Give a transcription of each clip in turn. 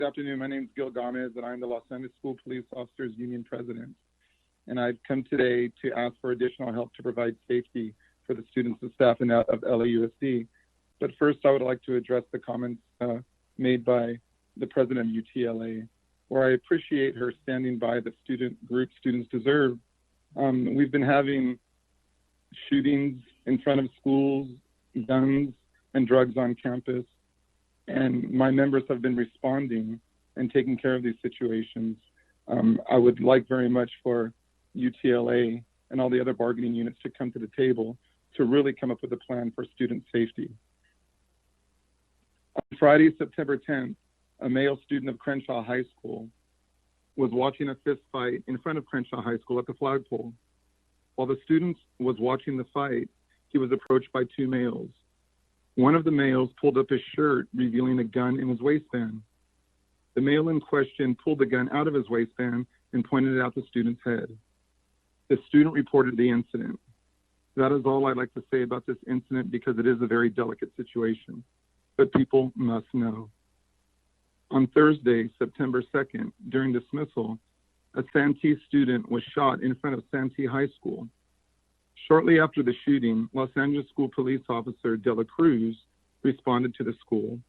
Good afternoon. My name is Gil Gamez, and I'm the Los Angeles School Police Officers Union President. And I've come today to ask for additional help to provide safety for the students and staff of LAUSD. But first, I would like to address the comments made by the president of UTLA, where I appreciate her standing by the student group students deserve. We've been having shootings in front of schools, guns, and drugs on campus. And my members have been responding and taking care of these situations. I would like very much for UTLA and all the other bargaining units to come to the table to really come up with a plan for student safety. On Friday, September 10th, a male student of Crenshaw High School was watching a fist fight in front of Crenshaw High School at the flagpole. While the student was watching the fight, he was approached by two males. One of the males pulled up his shirt, revealing a gun in his waistband. The male in question pulled the gun out of his waistband and pointed it at the student's head. The student reported the incident. That is all I'd like to say about this incident because it is a very delicate situation, but people must know. On Thursday, September 2nd, during dismissal, a Santee student was shot in front of Santee High School. Shortly after the shooting, Los Angeles School Police Officer De La Cruz responded to the school,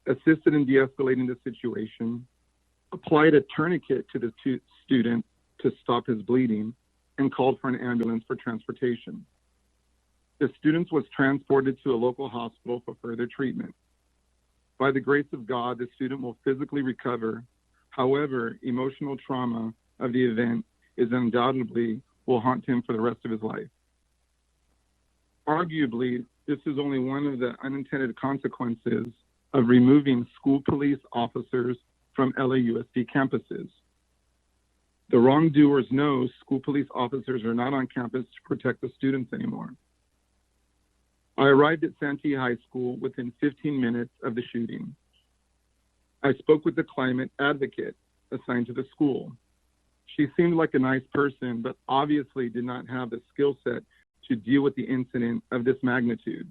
assisted in de-escalating the situation, applied a tourniquet to the student to stop his bleeding, and called for an ambulance for transportation. The student was transported to a local hospital for further treatment. By the grace of God, the student will physically recover. However, emotional trauma of the event is undoubtedly will haunt him for the rest of his life. Arguably, this is only one of the unintended consequences of removing school police officers from LAUSD campuses. The wrongdoers know school police officers are not on campus to protect the students anymore. I arrived at Santee High School within 15 minutes of the shooting. I spoke with the climate advocate assigned to the school. She seemed like a nice person, but obviously did not have the skill set to deal with the incident of this magnitude.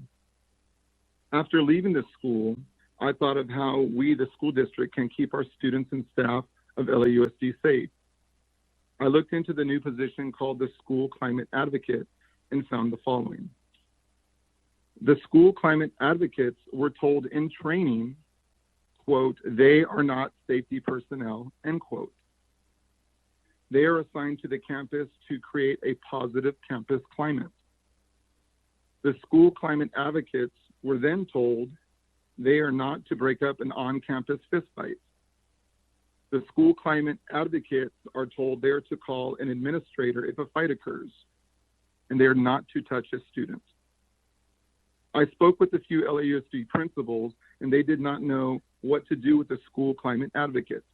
After leaving the school, I thought of how we, the school district, can keep our students and staff of LAUSD safe. I looked into the new position called the School Climate Advocate and found the following. The school climate advocates were told in training, quote, they are not safety personnel, end quote. They are assigned to the campus to create a positive campus climate. The school climate advocates were then told they are not to break up an on-campus fistfight. The school climate advocates are told they are to call an administrator if a fight occurs, and they are not to touch a student. I spoke with a few LAUSD principals, and they did not know what to do with the school climate advocates.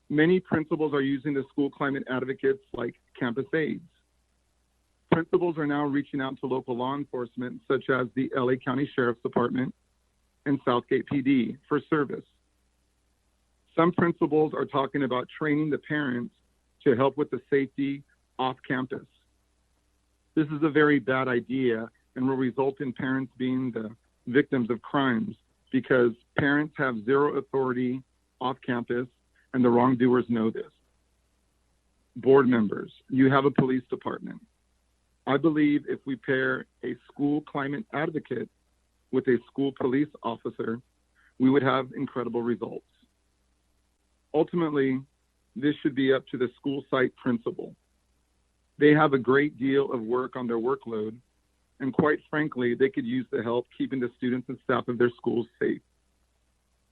Many principals are using the school climate advocates like campus aides. Principals are now reaching out to local law enforcement, such as the LA County Sheriff's Department and Southgate PD for service. Some principals are talking about training the parents to help with the safety off campus. This is a very bad idea and will result in parents being the victims of crimes because parents have zero authority off campus and the wrongdoers know this. Board members, you have a police department. I believe if we pair a school climate advocate with a school police officer, we would have incredible results. Ultimately, this should be up to the school site principal. They have a great deal of work on their workload, and quite frankly, they could use the help keeping the students and staff of their schools safe.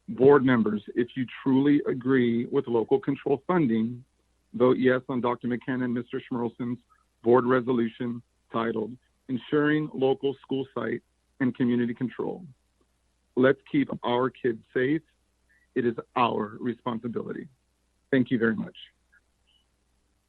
Board members, if you truly agree with local control funding, vote yes on Dr. McKenna and Mr. Schmerlson's board resolution titled Ensuring Local School Site and Community Control. Let's keep our kids safe. It is our responsibility. Thank you very much.